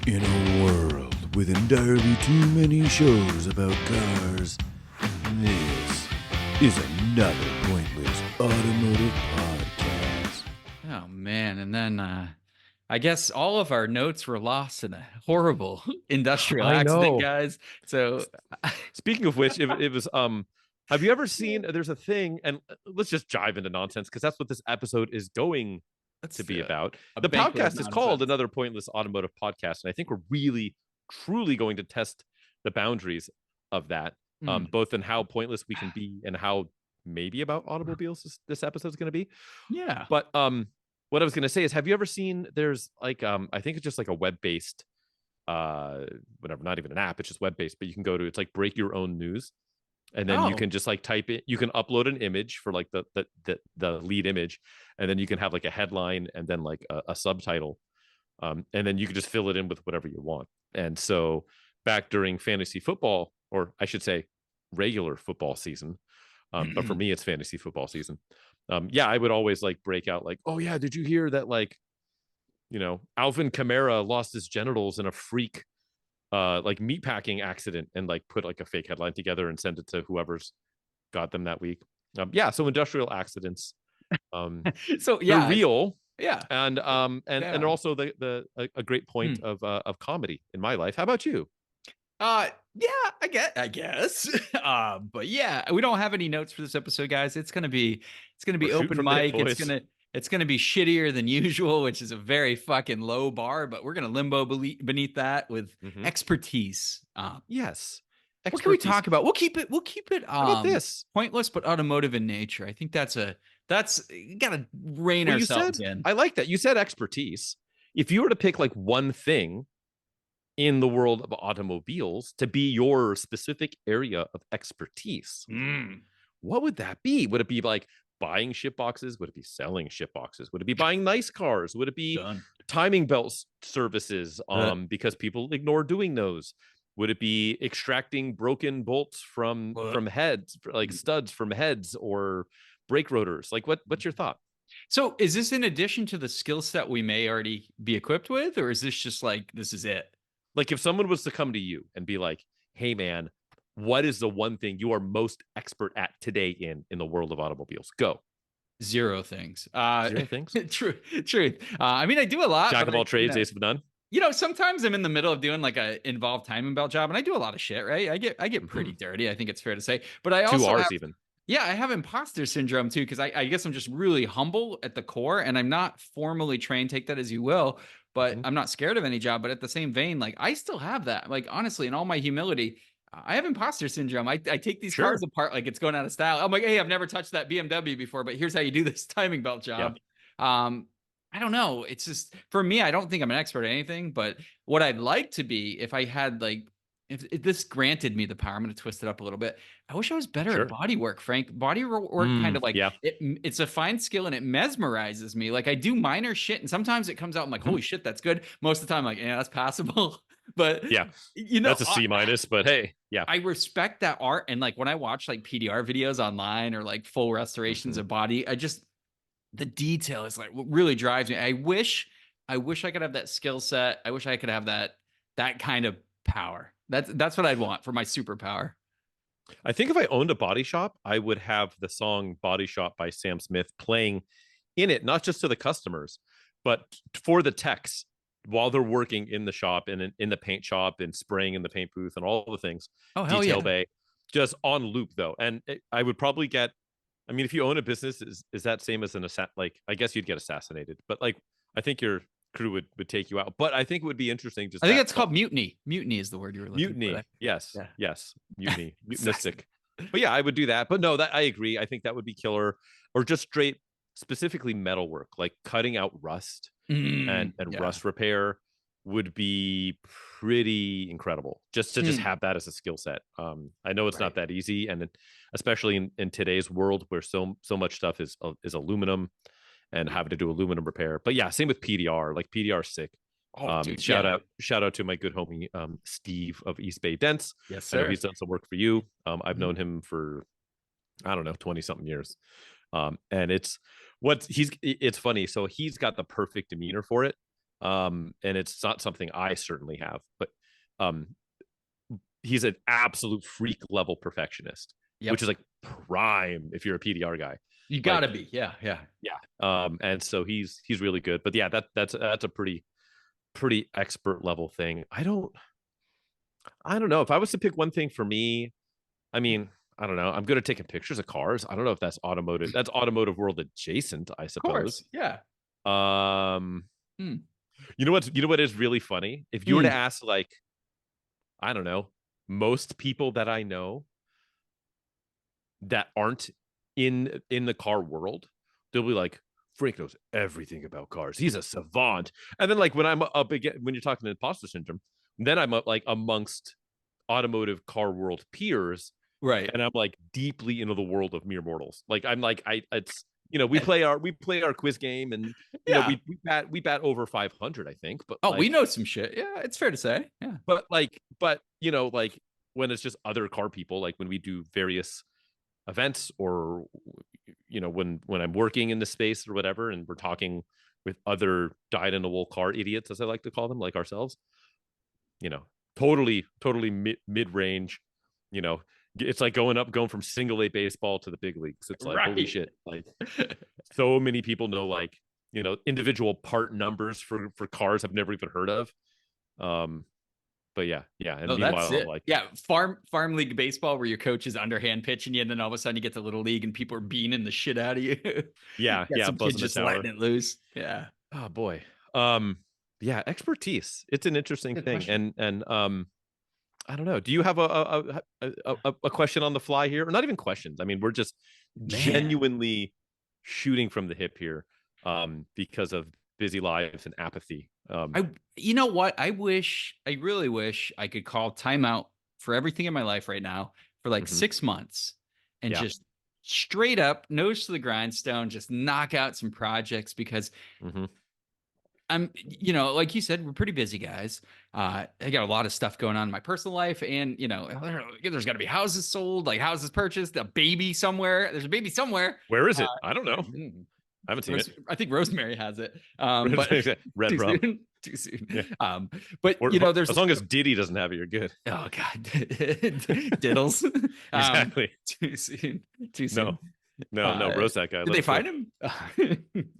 In a world with entirely too many shows about cars, this is another pointless automotive podcast. Oh man, and then I guess all of our notes were lost in a horrible industrial I accident, know. guys. So Speaking of which, it was have you ever seen there's a thing, and let's just dive into nonsense because that's what this episode is going that's to be about. a The banquet of podcast is called nonsense. Another Pointless Automotive Podcast, and I think we're really truly going to test the boundaries of that, both in how pointless we can be and how maybe about automobiles this episode is going to be. Yeah. But what I was going to say is, have you ever seen there's like I think it's just like a web-based whatever, not even an app, it's just web-based, but you can go to, it's like Break Your Own News, and then you can just like type it, you can upload an image for like the lead image, and then you can have like a headline and then like a subtitle, and then you can just fill it in with whatever you want. And so back during fantasy football, or I should say regular football season, but for me it's fantasy football season, yeah, I would always like break out like, oh yeah, did you hear that, like, Alvin Kamara lost his genitals in a freak like meatpacking accident, and like put like a fake headline together and send it to whoever's got them that week. Yeah, so industrial accidents, So they're yeah, real, yeah. and also a great point of comedy in my life. How about you? Yeah, I guess. But yeah, we don't have any notes for this episode, guys. It's gonna be We're shooting open from the hip, mic. boys. It's gonna be shittier than usual, which is a very fucking low bar, but we're gonna limbo beneath that with expertise. Yes. What can we talk about? We'll keep it How about this? pointless but automotive in nature. I think that's you gotta rein Well, ourselves in. I like that. You said expertise. If you were to pick like one thing in the world of automobiles to be your specific area of expertise, what would that be? Would it be like buying ship boxes? Would it be selling ship boxes? Would it be buying nice cars? Would it be Done. timing belt services because people ignore doing those? Would it be extracting broken bolts from heads, like studs from heads, or brake rotors? Like what's your thought? So is this in addition to the skill set we may already be equipped with, or is this just like this is it? Like if someone was to come to you and be like, hey man, what is the one thing you are most expert at today in the world of automobiles? Go. Zero things. Zero things. Truth. I mean, I do a lot. Jack of all trades, ace of none. Sometimes I'm in the middle of doing like a involved timing belt job, and I do a lot of shit. Right? I get pretty dirty. I think it's fair to say. But I also 2 R's have, even. yeah, I have imposter syndrome too, because I guess I'm just really humble at the core, and I'm not formally trained. Take that as you will. But I'm not scared of any job. But at the same vein, like I still have that. Like honestly, in all my humility, I have imposter syndrome. I take these cars apart like it's going out of style. I'm like, hey, I've never touched that BMW before, but here's how you do this timing belt job. Yeah. I don't know. It's just, for me, I don't think I'm an expert at anything, but what I'd like to be, if I had like, if this granted me the power, I'm going to twist it up a little bit. I wish I was better at body work, Frank. Body work kind of like, it's a fine skill and it mesmerizes me. Like I do minor shit and sometimes it comes out, I'm like, holy shit, that's good. Most of the time, I'm like, yeah, that's passable. But yeah, that's a C minus, but hey, yeah. I respect that art. And like when I watch like PDR videos online or like full restorations of body, the detail is like what really drives me. I wish I could have that skill set. I wish I could have that kind of power. That's what I'd want for my superpower. I think if I owned a body shop, I would have the song Body Shop by Sam Smith playing in it, not just to the customers, but for the techs while they're working in the shop and in the paint shop and spraying in the paint booth and all the things. Oh, hell detail yeah. bay, just on loop though. And I would probably get, I mean, if you own a business, is that same as like, I guess you'd get assassinated, but like, I think your crew would take you out. But I think it would be interesting. Just I think it's called mutiny. Mutiny is the word you were looking mutiny. for. Yes. Yeah. Yes. Mutiny. Mutinistic. But yeah, I would do that. But no, that I agree. I think that would be killer. Or just straight, specifically metalwork, like cutting out rust and rust repair would be pretty incredible. Just to just have that as a skill set. I know it's not that easy, and especially in today's world where so much stuff is aluminum and having to do aluminum repair. But yeah, same with PDR. Like PDR sick. Dude, shout out to my good homie Steve of East Bay Dents. Yes, sir. I know he's done some work for you. I've known him for, I don't know, 20 something years. And it's funny. So he's got the perfect demeanor for it. And it's not something I certainly have, but um, he's an absolute freak level perfectionist, which is like prime if you're a PDR guy. You gotta be, yeah. And so he's really good. But yeah, that's a pretty expert level thing. I don't know if I was to pick one thing for me. I mean, I don't know. I'm good at taking pictures of cars. I don't know if that's automotive. That's automotive world adjacent, I suppose. Of course, yeah. You know what is really funny? If you were to ask, like, I don't know, most people that I know that aren't in the car world, they'll be like, Frank knows everything about cars. He's a savant. And then like when I'm up again, when you're talking imposter syndrome, then I'm up like amongst automotive car world peers, right? And I'm like deeply into the world of mere mortals. Like I'm like it's we play our quiz game, and we bat over 500, I think. But we know some shit. Yeah, it's fair to say. Yeah, but like when it's just other car people, like when we do various events, or when I'm working in the space or whatever, and we're talking with other dyed-in-the-wool car idiots, as I like to call them, like ourselves, totally mid-range. It's like going from single A baseball to the big leagues. It's like, holy shit, like so many people know like individual part numbers for cars I've never even heard of. But yeah. And meanwhile, like farm league baseball, where your coach is underhand pitching you, and then all of a sudden you get to little league and people are beaning the shit out of you. Some kids just letting it loose. Yeah. Oh boy. Yeah, expertise. It's an interesting thing. Question. And I don't know. Do you have a question on the fly here, or not even questions? I mean, we're just genuinely shooting from the hip here, because of busy lives and apathy. You know what? I really wish I could call timeout for everything in my life right now for like 6 months and just straight up nose to the grindstone, just knock out some projects, because I'm, like you said, we're pretty busy guys. I got a lot of stuff going on in my personal life, and there's got to be houses sold, like houses purchased, a baby somewhere. There's a baby somewhere. Where is it? I don't know. I haven't seen it. I think Rosemary has it. But Red rum. Too soon. Yeah. But there's as long as Diddy doesn't have it, you're good. Oh God, diddles. Exactly. Too soon. No, roast that guy. Did they find him?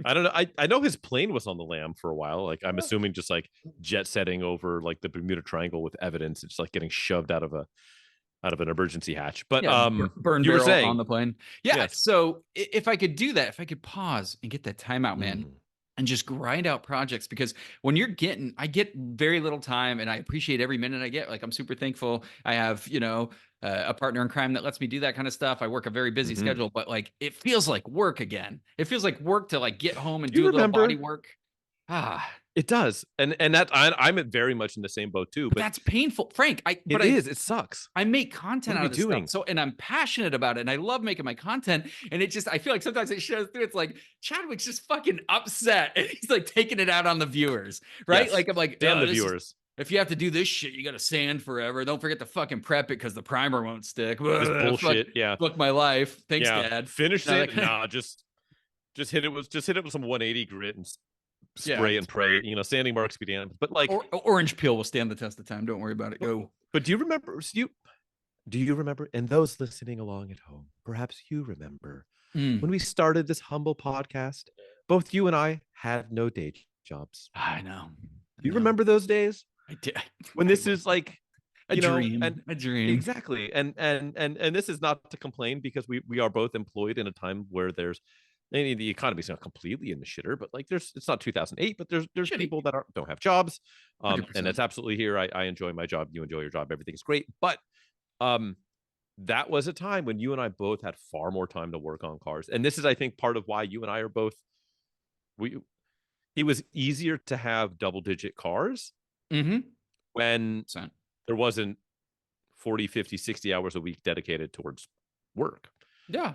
I don't know. I know his plane was on the lam for a while. Like I'm assuming just like jet setting over like the Bermuda Triangle with evidence. It's like getting shoved out of an emergency hatch. But burn you were saying on the plane. Yeah. Yes. So if I could do that, if I could pause and get that timeout, man, and just grind out projects, because when I get very little time, and I appreciate every minute I get. Like I'm super thankful I have, a partner in crime that lets me do that kind of stuff. I work a very busy schedule, but like it feels like work again. It feels like work to like get home and do a little body work. It does, and that I'm very much in the same boat too. But that's painful, Frank. It sucks. I make content out of this stuff, so, and I'm passionate about it, and I love making my content. And I feel like sometimes it shows through. It's like Chadwick's just fucking upset, and he's like taking it out on the viewers, right? Yes. Like I'm like, damn the viewers. If you have to do this shit, you got to sand forever. Don't forget to fucking prep it because the primer won't stick. This bullshit. Fuck my life. Thanks, Dad. Finish it. Nah, just hit it with some 180 grit and spray and pray. Sanding marks be damned. But like orange peel will stand the test of time. Don't worry about it. Go. But do you remember? Do you remember? And those listening along at home, perhaps you remember when we started this humble podcast. Both you and I had no day jobs. I know. Do you remember those days? I did. When this is like a dream. Exactly. And this is not to complain, because we are both employed in a time where the economy's not completely in the shitter, but like it's not 2008, but there's people that don't have jobs. And that's absolutely here. I enjoy my job. You enjoy your job. Everything's great. But that was a time when you and I both had far more time to work on cars. And this is, I think, part of why you and I are both, it was easier to have double-digit cars when there wasn't 40, 50, 60 hours a week dedicated towards work. Yeah.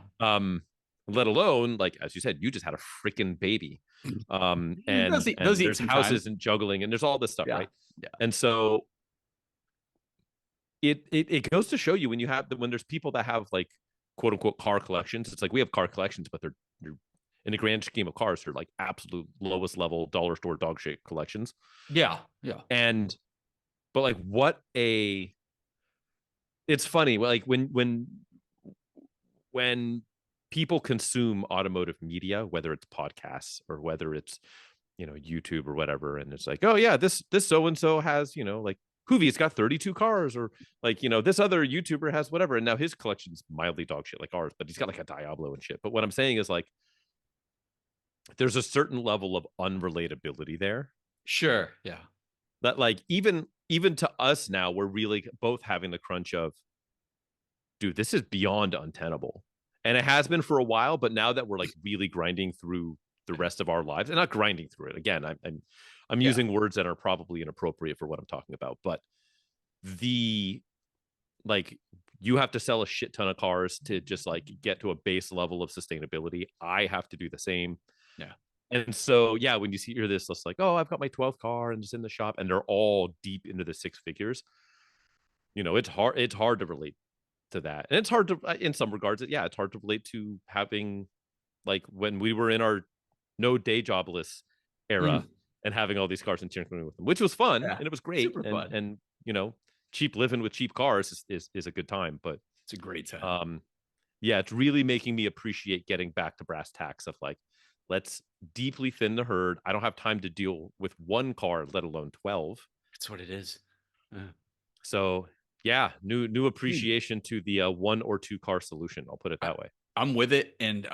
Let alone, like, as you said, you just had a freaking baby. And there's houses and juggling, and there's all this stuff, right? Yeah. And so it goes to show you when there's people that have like quote unquote car collections. It's like we have car collections, but in the grand scheme of cars, they're like absolute lowest level dollar store dog shit collections. Yeah. But like it's funny, like when people consume automotive media, whether it's podcasts or whether it's, YouTube or whatever, and it's like, oh yeah, this so and so has, like Hoovie's got 32 cars, or like, this other YouTuber has whatever, and now his collection's mildly dog shit like ours, but he's got like a Diablo and shit. But what I'm saying is, like, there's a certain level of unrelatability there Sure. Yeah. that, like, even to us now, we're really both having the crunch of, dude, this is beyond untenable. And it has been for a while, but now that we're like really grinding through the rest of our lives, and not grinding through it again, I'm using words that are probably inappropriate for what I'm talking about, but like, you have to sell a shit ton of cars to just like get to a base level of sustainability. I have to do the same. Yeah. And so, yeah, when you hear this, it's like, oh, I've got my 12th car and it's in the shop, and they're all deep into the six figures. It's hard to relate to that. And it's hard to, in some regards, it's hard to relate to having, like, when we were in our no day jobless era and having all these cars and tinkering with them, which was fun and it was great. Super fun. And cheap living with cheap cars is a good time, but it's a great time. It's really making me appreciate getting back to brass tacks of, like, let's deeply thin the herd. I don't have time to deal with one car, let alone 12. That's what it is. So yeah, new appreciation to the 1 or 2 car solution. I'll put it that way. I'm with it. And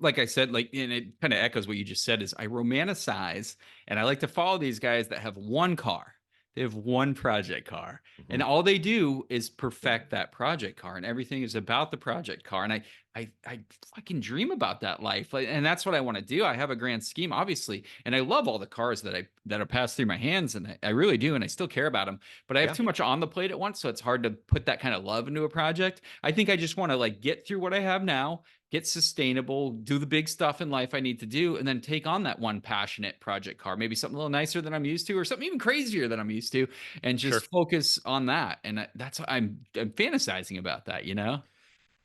like I said, like, and it kind of echoes what you just said, is I romanticize and I like to follow these guys that have one car. They have one project car, and all they do is perfect that project car, and everything is about the project car. And I fucking dream about that life. And that's what I want to do. I have a grand scheme, obviously, and I love all the cars that are passed through my hands, and I really do. And I still care about them, but I have too much on the plate at once. So it's hard to put that kind of love into a project. I think I just want to, like, get through what I have now, get sustainable, do the big stuff in life I need to do, and then take on that one passionate project car, maybe something a little nicer than I'm used to, or something even crazier than I'm used to, and just focus on that. And that's what I'm fantasizing about that,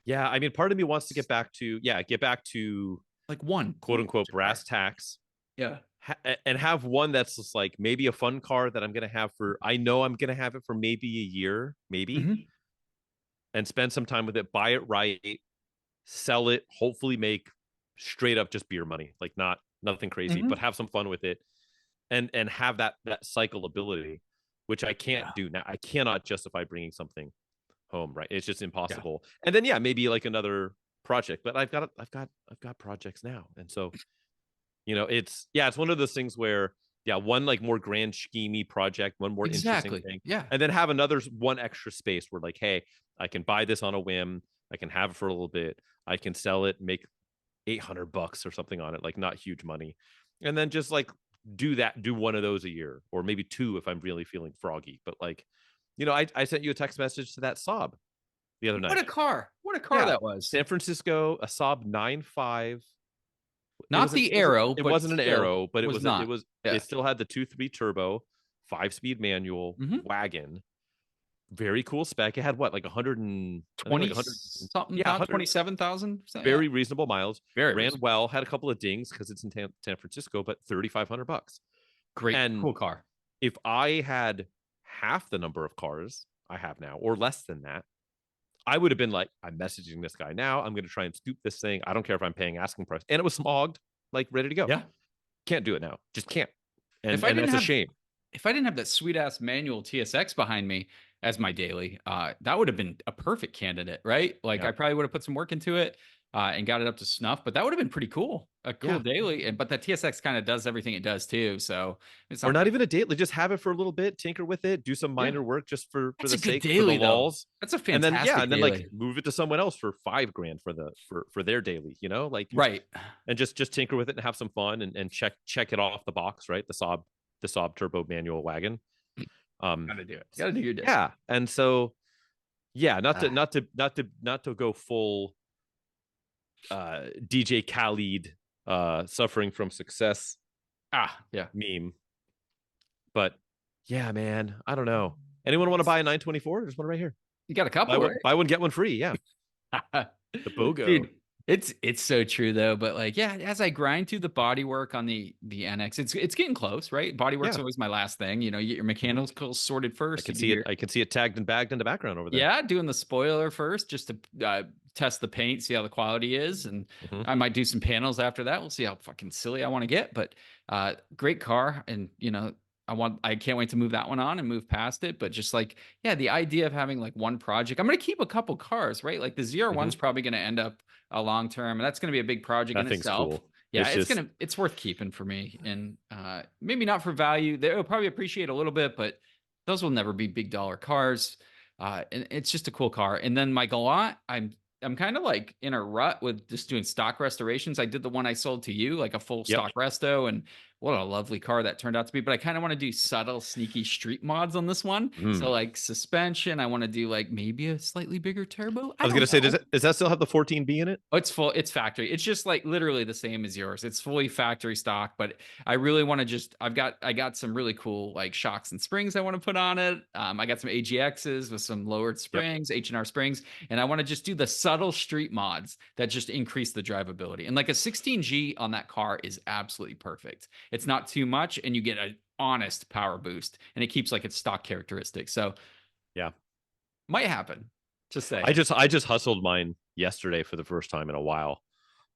Yeah, I mean, part of me wants to get back to like one quote unquote brass tacks. Yeah. And have one that's just like maybe a fun car that I know I'm going to have it for maybe a year, and spend some time with it, buy it right, sell it, hopefully make straight up just beer money, like nothing crazy, but have some fun with it, and have that cycle ability, which I can't do now. I cannot justify bringing something home, right? It's just impossible. And then maybe like another project, but I've got projects now, and so it's one of those things where one like more grand schemey project, one more interesting thing, and then have another one extra space where, like, hey, I can buy this on a whim, I can have it for a little bit, I can sell it, make $800 or something on it, like not huge money, and then just like do one of those a year, or maybe 2 if I'm really feeling froggy. But like, I sent you a text message to that Saab the other night. What a car that was. San Francisco, a Saab 9.5. Not the Aero. It wasn't an Aero, but it still had the 2.3 turbo, 5-speed manual wagon. Very cool spec. It had what, like 120 something, 27,000. Very reasonable miles. Very ran well. Had a couple of dings because it's in San Francisco, but $3,500. Great, and cool car. If I had half the number of cars I have now, or less than that, I would have been like, I'm messaging this guy now. I'm going to try and scoop this thing. I don't care if I'm paying asking price. And it was smogged, like ready to go. Yeah. Can't do it now. Just can't. And that's a shame. If I didn't have that sweet ass manual TSX behind me as my daily, that would have been a perfect candidate, right? Like I probably would have put some work into it and got it up to snuff, but that would have been pretty cool. A cool daily. But that TSX kind of does everything it does too. So it's not even a daily. Just have it for a little bit, tinker with it, do some minor work just for the sake daily, for the walls. That's a fantastic and then like move it to someone else for $5,000 for their daily, like right. And just tinker with it and have some fun and check it off the box, right? The Saab turbo manual wagon. Gotta do it. Gotta do your day. Yeah. And so not to go full DJ Khaled suffering from success meme, but man, I don't know. Anyone want to buy a 924? There's one right here. You got a couple, buy one get one free. The BOGO. Dude, It's so true though, but like yeah, as I grind through the bodywork on the NX, it's getting close, right? Bodywork's Yeah. always my last thing. You know, you get your mechanicals sorted I first. can You do see it. your I can see it tagged and bagged in the background over there. yeah, doing the spoiler first just to test the paint, see how the quality is, and Mhm. I might do some panels after that. We'll see how fucking silly I want to get, but great car, and you know. I can't wait to move that one on and move past it. But just like, yeah, the idea of having like one project, I'm going to keep a couple cars, right? Like the ZR1's probably going to end up a long term, and that's going to be a big project That in thing's itself. cool. Yeah, It's just it's worth keeping for me, and maybe not for value. They'll probably appreciate a little bit, but those will never be big dollar cars. And it's just a cool car. And then my Galant, I'm kind of like in a rut with just doing stock restorations. I did the one I sold to you, like a full yep. stock resto, and what a lovely car that turned out to be. But I kind of want to do subtle, sneaky street mods on this one. So like suspension, I want to do like maybe a slightly bigger turbo. I was gonna say, does that still have the 14B in it? Oh, it's full. It's factory. It's just like literally the same as yours. It's fully factory stock, but I really want to just. I got some really cool like shocks and springs I want to put on it. I got some AGXs with some lowered springs, H&R springs, and I want to just do the subtle street mods that just increase the drivability. And like a 16G on that car is absolutely perfect. It's not too much, and you get an honest power boost, and it keeps like its stock characteristics. So Yeah, might happen. Just say I just hustled mine yesterday for the first time in a while,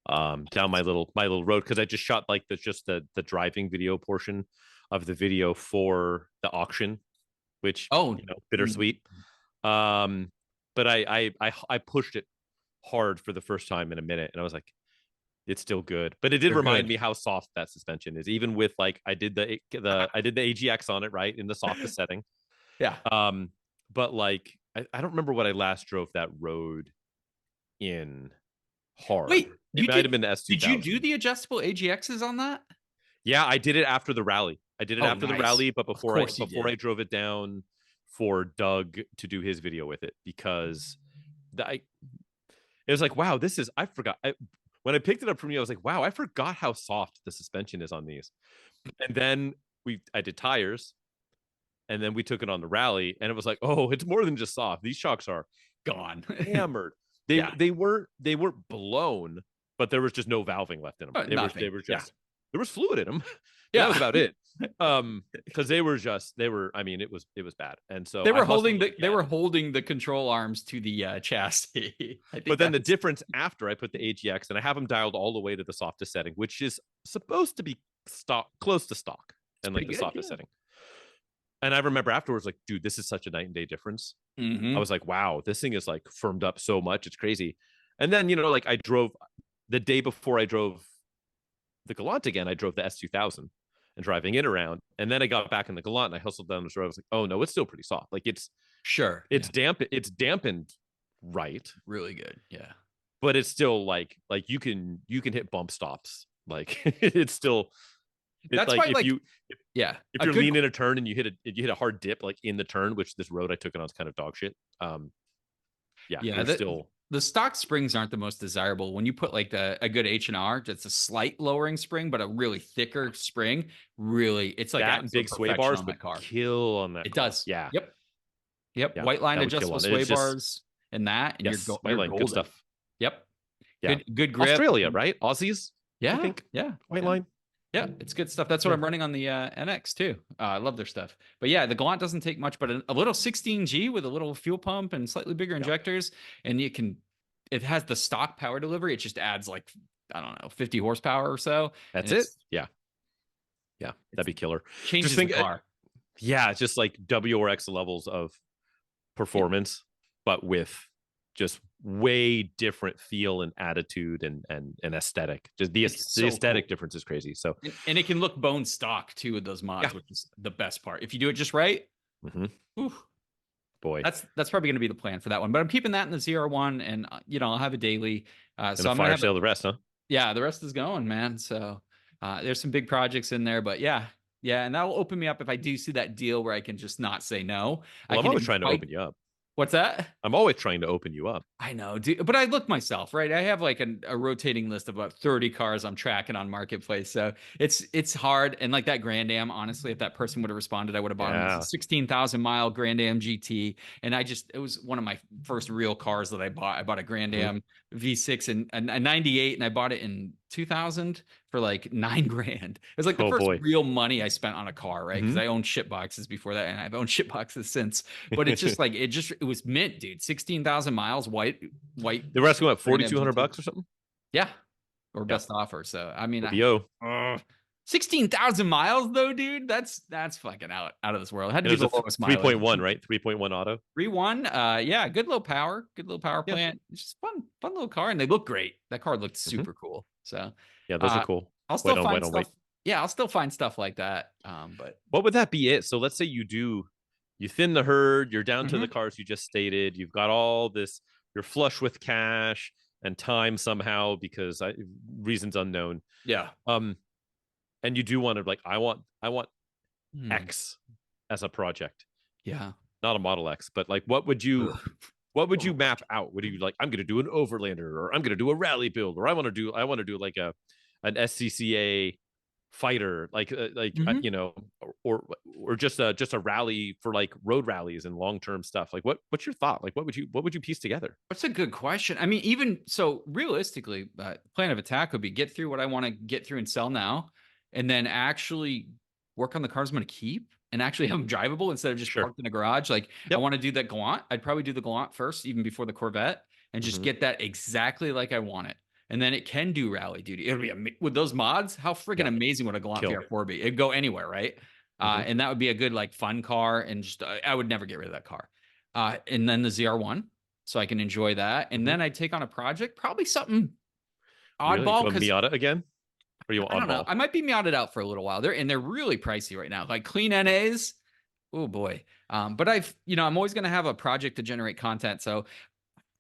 down my little road, because I just shot like the driving video portion of the video for the auction, which bittersweet. But I pushed it hard for the first time in a minute, and I was like, it's still good. But it did remind me how soft that suspension is, even with like I did the AGX on it, right, in the softest setting. Yeah. But like I don't remember what I last drove that road in hard. Wait, it might have been the S2000. Did you do the adjustable AGXs on that? Yeah, I did it after the rally. I did it after the rally, but before I drove it down for Doug to do his video with it, because it was like, wow, I forgot. When I picked it up from you, I was like, wow, I forgot how soft the suspension is on these. And then I did tires, and then we took it on the rally, and it was like, oh, it's more than just soft. These shocks are gone, hammered. They weren't blown, but there was just no valving left in them. They were just there was fluid in them. Yeah, that was about it. Because they were. I mean, it was bad, and so they were holding the control arms to the chassis. But then the difference after I put the AGX, and I have them dialed all the way to the softest setting, which is supposed to be close to stock, and like the softest setting. And I remember afterwards, like, dude, this is such a night and day difference. I was like, wow, this thing is like firmed up so much. It's crazy. And then, like I drove the day before I drove the Galant again, I drove the S2000 and driving it around. And then I got back in the Galant and I hustled down this road. I was like, oh no, it's still pretty soft. Like it's dampened right. Really good. Yeah. But it's still like you can hit bump stops. Like it's still, that's like, why, if you're leaning a turn and you hit a hard dip like in the turn, which this road I took it on is kind of dog shit. The stock springs aren't the most desirable. When you put like a good H&R, it's a slight lowering spring, but a really thicker spring. Really, it's like that big sway bars would kill on that. It does. Yeah. Yep. Yeah, white line adjustable sway bars and that, and you're golden. Good stuff. Yep. Yeah. Good grip. Australia, right? Aussies. Yeah. I think. Yeah. White line. Yeah, it's good stuff. That's what I'm running on the NX too. I love their stuff. But yeah, the Galant doesn't take much, but a little 16G with a little fuel pump and slightly bigger injectors, and it has the stock power delivery. It just adds like, I don't know, 50 horsepower or so. That's it. Yeah. Yeah, that'd be killer. Changes the car. It's just like W or X levels of performance, but with just way different feel and attitude and aesthetic. Just the aesthetic difference is crazy. So and it can look bone stock too with those mods, which is the best part. If you do it just right, boy, that's probably going to be the plan for that one. But I'm keeping that in the ZR1, and I'll have a daily. So I'm fire sale the rest, huh? Yeah, the rest is going, man. So there's some big projects in there, but yeah, and that will open me up if I do see that deal where I can just not say no. Well, I'm always trying to open you up. What's that? I'm always trying to open you up. I know, dude, but I look myself, right? I have like a rotating list of about 30 cars I'm tracking on Marketplace. So it's hard. And like that Grand Am, honestly, if that person would have responded, I would have bought him. It's a 16,000 mile Grand Am GT. And it was one of my first real cars that I bought. I bought a Grand Am V6 and a 98, and I bought it in 2000 for like $9,000. It was like the Oh first boy. real money I spent on a car, right? Because Mhm. I owned shit boxes before that, and I've owned shit boxes since. But it's just like it was mint, dude. 16,000 miles, white. They were asking what, Brand $4,200 MGT. or something? Yeah, or Yeah. best offer. So I mean, The BO. 16,000 miles though, dude. That's fucking out of this world. It had to And be it was the a lowest mileage. 3.1, right? 3.1 auto. 3.1. Yeah, good little power Yeah. plant. It's just fun little car, and they look great. That car looked Mhm. super cool. So Yeah, those are cool. I'll Wait still on, find wait on, wait. stuff. Yeah, I'll still find stuff like that. But What would that be it? So let's say you thin the herd, you're down to the Mhm. cars you just stated, you've got all this, you're flush with cash and time somehow because reasons unknown. Yeah. And you do want to like, I want Hmm. X as a project, Yeah. not a Model X, but like, what would you map out? Would you like, I'm going to do an overlander, or I'm going to do a rally build, or I want to do like an SCCA fighter, Mhm. you know, or just a rally for like road rallies and long-term stuff. Like what's your thought? Like what would you piece together? That's a good question. I mean, even so, realistically, plan of attack would be get through what I want to get through and sell now, and then actually work on the cars I'm going to keep and actually have them drivable instead of just Sure. parked in a garage. Like I Yep. want to do that Galant. I'd probably do the Galant first, even before the Corvette, and just Mm-hmm. get that exactly like I want it. And then it can do rally duty. It'll be with those mods. How freaking Yeah. amazing would a Galant Kill. VR4 be? It'd go anywhere, right? Mm-hmm. And that would be a good like fun car. And just I would never get rid of that car. And then the ZR1, so I can enjoy that. And Mm-hmm. then I take on a project, probably something Really? oddball Go because Miata again? Or you want I don't know. oddball? I might be meowed out for a little while. They're really pricey right now. Like clean NAs. Oh boy. But I'm always gonna have a project to generate content. So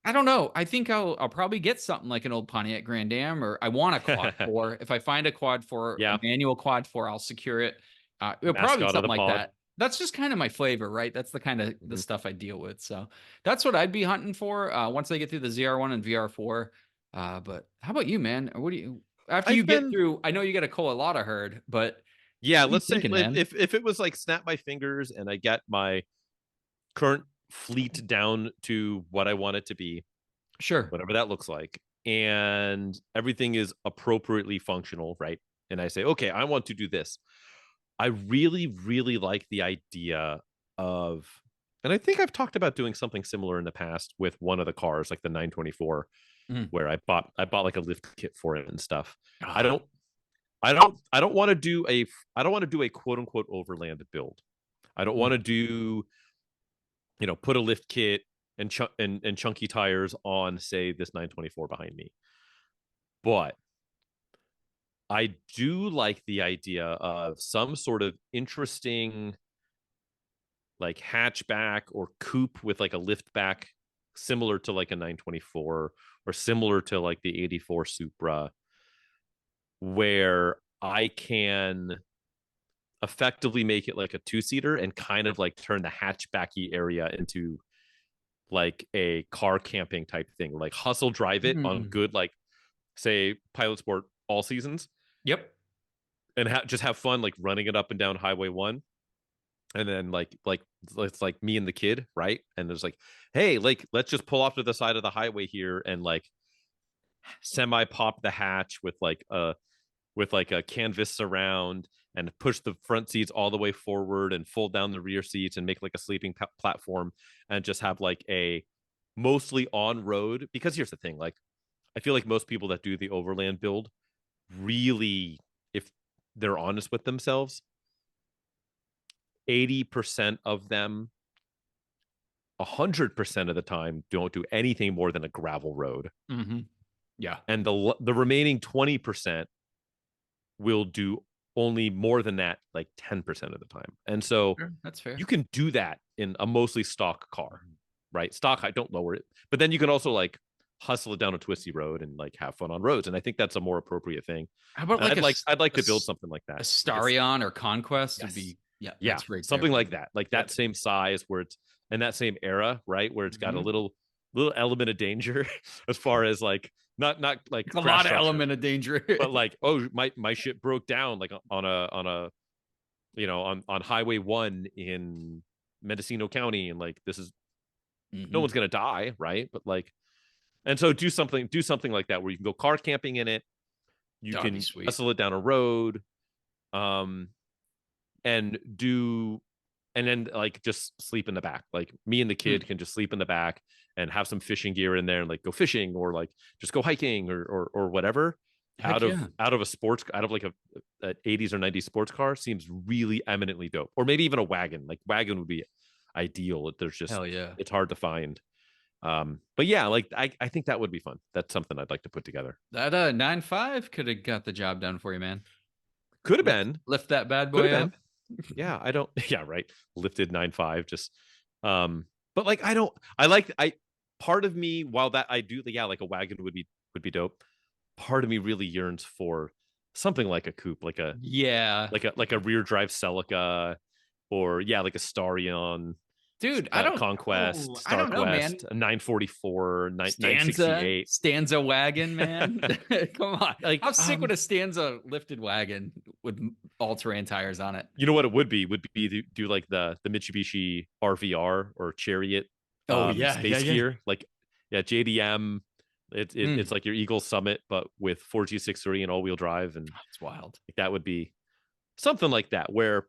I don't know. I think I'll probably get something like an old Pontiac Grand Am, or I want a quad four. If I find a quad four, a Yeah. manual quad four, I'll secure it. It'll probably be Mascot of something the like pod. that. That's just kind of my flavor, right? That's the kind of the Mm-hmm. stuff I deal with. So that's what I'd be hunting for once I get through the ZR1 and VR4. But how about you, man? What do you after you I've get been through? I know you got a Colorado herd, but Yeah, what are you let's say thinking, man? if it was like snap my fingers and I get my current fleet down to what I want it to be, Sure. whatever that looks like, and everything is appropriately functional, right? And I say, okay, I want to do this. I really, really like the idea of, and I think I've talked about doing something similar in the past with one of the cars, like the 924, Mm. where I bought like a lift kit for it and stuff. I Ah, don't I don't want to do a quote unquote overland build. I don't mm. want to do, put a lift kit and chunky tires on, say, this 924 behind me. But I do like the idea of some sort of interesting like hatchback or coupe with like a lift back similar to like a 924 or similar to like the 84 Supra, where I can effectively make it like a two-seater and kind of like turn the hatchbacky area into like a car camping type thing, like hustle drive it on Mm. good, like say Pilot Sport all seasons, Yep. and just have fun like running it up and down Highway 1. And then like it's like me and the kid, right? And there's like, hey, like let's just pull off to the side of the highway here and like semi pop the hatch with like a canvas surround and push the front seats all the way forward and fold down the rear seats and make like a sleeping platform and just have like a mostly on road. Because here's the thing, like I feel like most people that do the overland build really, if they're honest with themselves, 80% of them 100% of the time don't do anything more than a gravel road. Mm-hmm. Yeah. And the remaining 20% will do only more than that, like 10% of the time. And so Sure. That's fair. you can do that in a mostly stock car, right? Stock, I don't lower it, but then you can also like hustle it down a twisty road and like have fun on roads. And I think that's a more appropriate thing. How about And like I'd like a to build something like a that. Like Starion or Conquest would yes, be, yeah, yeah, that's right there. something like that, like that Yep. same size where it's in that same era, right? Where it's got a Mhm. little element of danger as far as like not like It's a crash lot of structure, element of danger. but like, oh, my shit broke down like on a on Highway 1 in Mendocino County, and like this is no Mhm. one's gonna die, right? But like And so do something like that where you can go car camping in it. You That'd can be sweet. hustle it down a road, and then like just sleep in the back. Like me and the kid can just sleep in the back and have some fishing gear in there and like go fishing or like just go hiking or whatever. Heck yeah. Out of like a 80s or 90s sports car seems really eminently dope. Or maybe even a wagon. Like wagon would be ideal. There's just Hell yeah. it's hard to find. But yeah, like I think that would be fun. That's something I'd like to put together. That 9.5 could have got the job done for you, man. Could have been. Lift that bad Could boy have up. been. Yeah, I don't. Yeah, right. Lifted 9.5. Just, but like I don't. I like. I part of me, while that I do, yeah, like a wagon would be dope. Part of me really yearns for something like a coupe, like a rear drive Celica, or yeah, like a Starion. Dude, Conquest, I don't know, man. StarQuest, a 944, 968. Stanza wagon, man. Come on. Like, how sick would a Stanza lifted wagon with all-terrain tires on it? You know what it would be to do like the Mitsubishi RVR or Chariot. Space gear. Like, yeah, JDM. It's like your Eagle Summit, but with 4G63 and all-wheel drive, and it's wild. Like, that would be something like that, where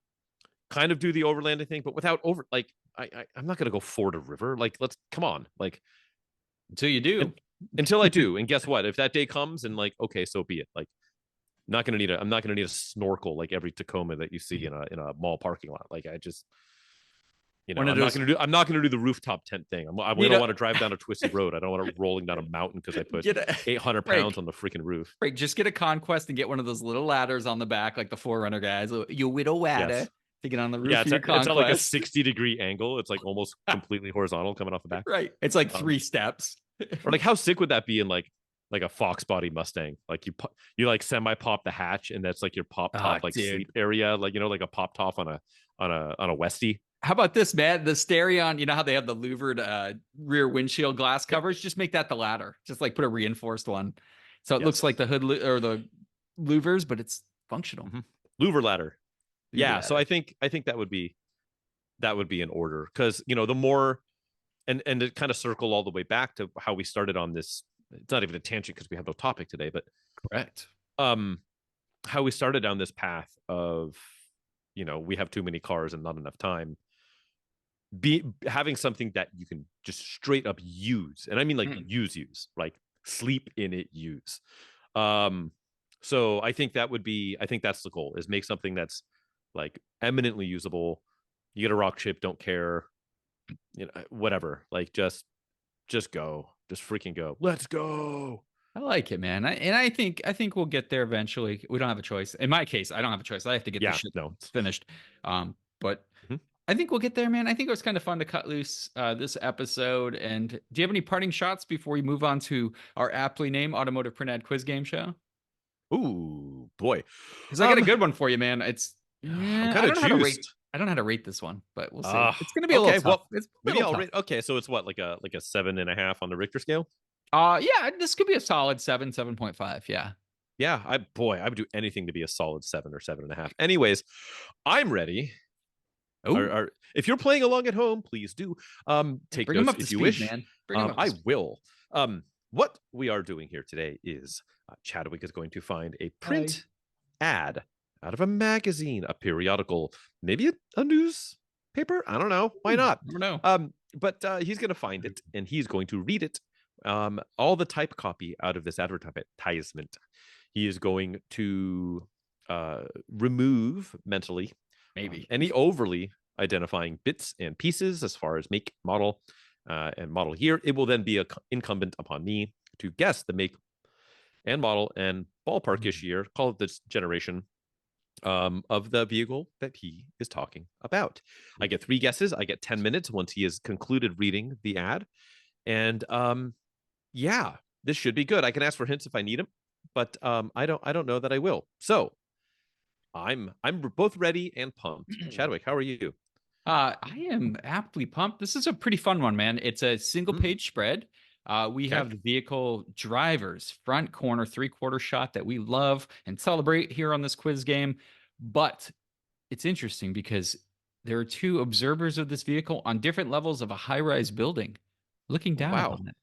kind of do the overlanding thing, but without like I'm not gonna go ford a river. Like, let's come on, like until you do, until I do. And guess what? If that day comes, and like, okay, so be it. Like, I'm not gonna need a snorkel like every Tacoma that you see in a mall parking lot. Like, I just, I'm not gonna do the rooftop tent thing. We don't want to drive down a twisty road. I don't want to rolling down a mountain because I put 800 pounds on the freaking roof. Right, just get a Conquest and get one of those little ladders on the back, like the Forerunner guys. You widow ladder. Yes. To get on the roof. Yeah, it's at like a 60-degree angle. It's like almost completely horizontal coming off the back. Right. It's like 3 steps. Or like, how sick would that be in like a Fox body Mustang? Like you like semi pop the hatch, and that's like your pop top sleep area, like like a pop top on a Westie. How about this, man? The Starion, you know how they have the louvered rear windshield glass covers? Just make that the ladder. Just like put a reinforced one, so it looks like the hood or the louvers, but it's functional. Louver ladder. Yeah, so I think that would be in order, because the more and to kind of circle all the way back to how we started on this. It's not even a tangent because we have no topic today, but correct. How we started down this path of we have too many cars and not enough time. Having something that you can just straight up use, and I mean like use like sleep in it, use. So I think that's the goal, is make something that's like eminently usable. You get a rock chip, don't care, whatever, like just go, just freaking go, let's go. I like it, man. I think we'll get there eventually. We don't have a choice. In my case, I don't have a choice. I have to get this shit finished. But I think we'll get there, man. I think it was kind of fun to cut loose this episode. And do you have any parting shots before we move on to our aptly named Automotive Print Ad Quiz Game Show? Ooh, boy. Because I got a good one for you, man. It's I'm kind of juiced. I don't know how to rate this one, but we'll see. It's going to be a little tough. Maybe I'll rate. Okay, so it's what, like a 7.5 on the Richter scale? Yeah, this could be a solid 7.5. Yeah. Yeah, I would do anything to be a solid 7 or 7.5. Anyways, I'm ready. If you're playing along at home, please do take notes if you wish. Man. I will. What we are doing here today is Chadwick is going to find a print ad out of a magazine, a periodical, maybe a newspaper. I don't know. Why not? I don't know. But he's going to find it, and he's going to read it. All the type copy out of this advertisement. He is going to remove mentally maybe any overly identifying bits and pieces as far as make, model, and model year. It will then be incumbent upon me to guess the make and model and ballpark-ish year, call it this generation, of the vehicle that he is talking about. I get 3 guesses. I get 10 minutes once he has concluded reading the ad. And yeah, this should be good. I can ask for hints if I need them, but I don't know that I will. So I'm both ready and pumped. Chadwick, how are you? I am aptly pumped. This is a pretty fun one, man. It's a single page spread. We have the vehicle drivers, front corner, 3/4 shot that we love and celebrate here on this quiz game. But it's interesting because there are 2 observers of this vehicle on different levels of a high-rise building looking down on it.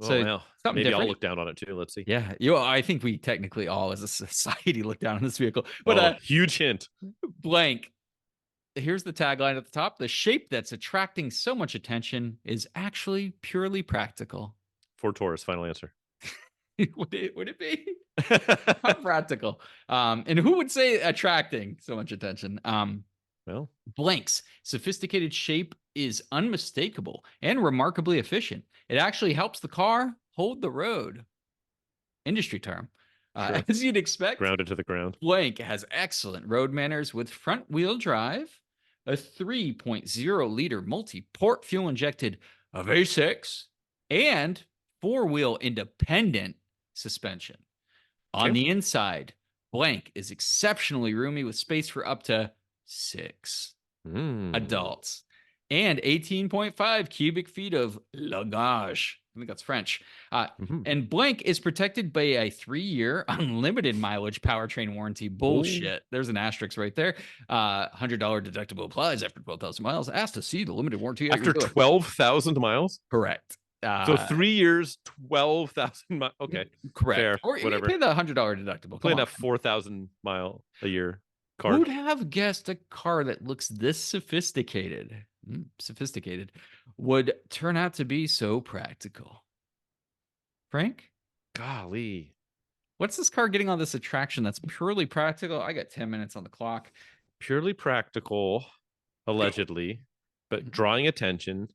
So well, something maybe I'll different. look down on it too. Let's see. Yeah, I think we technically all as a society look down on this vehicle. But Huge hint. blank. Here's the tagline at the top. The shape that's attracting so much attention is actually purely practical. Ford Taurus, final answer. Would it be? How practical. And who would say attracting so much attention? Well, Blank's sophisticated shape is unmistakable and remarkably efficient. It actually helps the car hold the road. Industry term. Sure. As you'd expect, grounded to the ground. Blank has excellent road manners with front wheel drive, a 3.0 liter multi port fuel injected V6, and 4-wheel independent suspension. On the inside, Blank is exceptionally roomy with space for up to 6 adults and 18.5 cubic feet of luggage. I think that's French. And Blank is protected by a 3-year unlimited mileage powertrain warranty. Bullshit. There's an asterisk right there. $100 deductible applies after 12,000 miles. Asked to see the limited warranty. After 12,000 miles? Correct. So 3 years, 12,000 miles. Okay. Correct. Fair, Or whatever. you pay the $100 deductible. Playing a 4,000 mile a year car. Who'd have guessed a car that looks this sophisticated would turn out to be so practical? Frank? Golly. What's this car getting on this attraction that's purely practical? I got 10 minutes on the clock. Purely practical, allegedly, but drawing attention.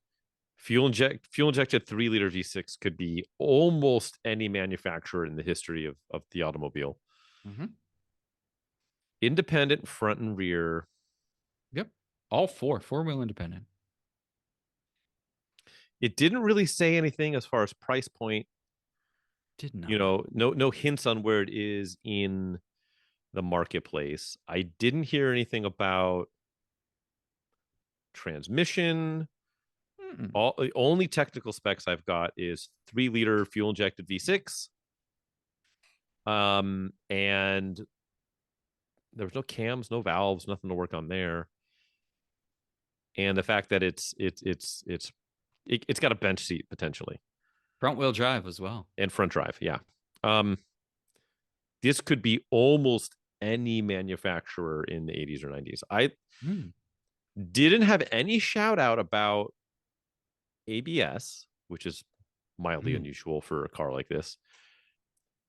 Fuel injected 3-liter V6 could be almost any manufacturer in the history of the automobile. Independent front and rear. Yep. All 4-wheel independent. It didn't really say anything as far as price point. Did not. You know, no hints on where it is in the marketplace. I didn't hear anything about transmission. The only technical specs I've got is 3-liter fuel injected V6. And there was no cams, no valves, nothing to work on there. And the fact that it's got a bench seat potentially. Front wheel drive as well. And front drive, yeah. This could be almost any manufacturer in the 80s or 90s. I didn't have any shout out about ABS, which is mildly unusual for a car like this.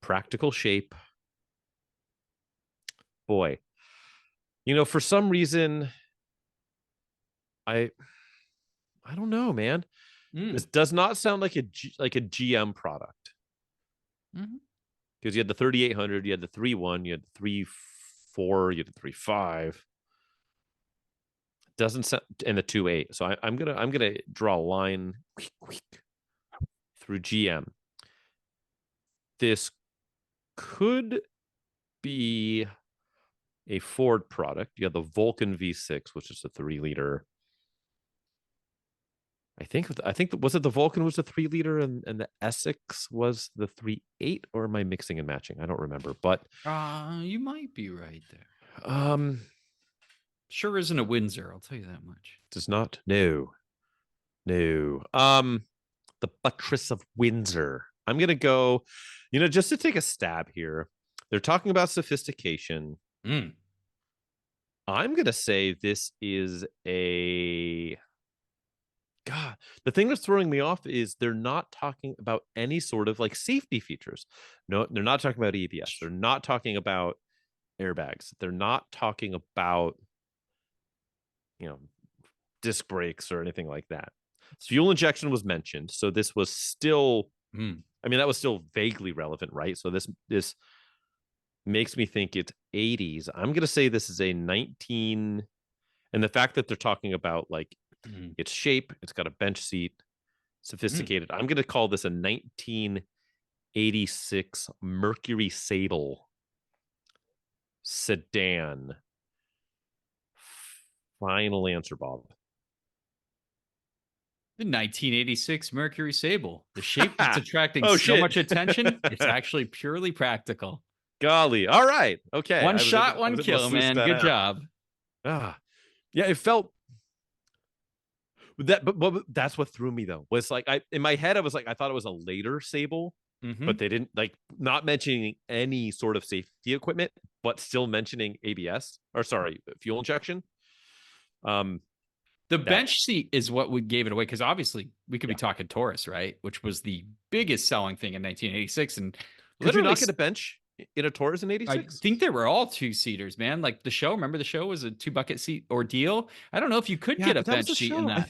Practical shape. Boy, for some reason, I don't know, man. This does not sound like a GM product. Because you had the 3800, you had the 3.1, you had the 3.4, you had the 3.5. Doesn't sound, and the 2.8. So I'm gonna draw a line through GM. This could be a Ford product. You have the Vulcan V6, which is a 3-liter. I think was it the Vulcan was the 3-liter and the Essex was the 3.8, or am I mixing and matching? I don't remember, but you might be right there. Sure isn't a Windsor, I'll tell you that much. Does not. No. The Buttress of Windsor. I'm gonna go, just to take a stab here. They're talking about sophistication. I'm gonna say this is a God. The thing that's throwing me off is they're not talking about any sort of like safety features. No, they're not talking about ABS. They're not talking about airbags. They're not talking about disc brakes or anything like that. Fuel injection was mentioned, so this was still that was still vaguely relevant, right? So this makes me think it's 80s. I'm gonna say this is a 19, and the fact that they're talking about like its shape, it's got a bench seat, sophisticated. I'm gonna call this a 1986 Mercury Sable sedan. Final answer, Bob. The 1986 Mercury Sable. The shape that's attracting much attention, it's actually purely practical. Golly. All right. Okay. One shot, one kill, man. Good job. Yeah, it felt but that's what threw me though. Was like in my head I was like I thought it was a later Sable, but they didn't like not mentioning any sort of safety equipment, but still mentioning ABS or sorry, fuel injection. The bench seat is what we gave it away because obviously we could be talking Taurus, right? Which was the biggest selling thing in 1986. And could you not get a bench in a Taurus in 86? I think they were all 2-seaters, man. Like the show, remember the show was a 2-bucket seat ordeal. I don't know if you could get a bench seat in that.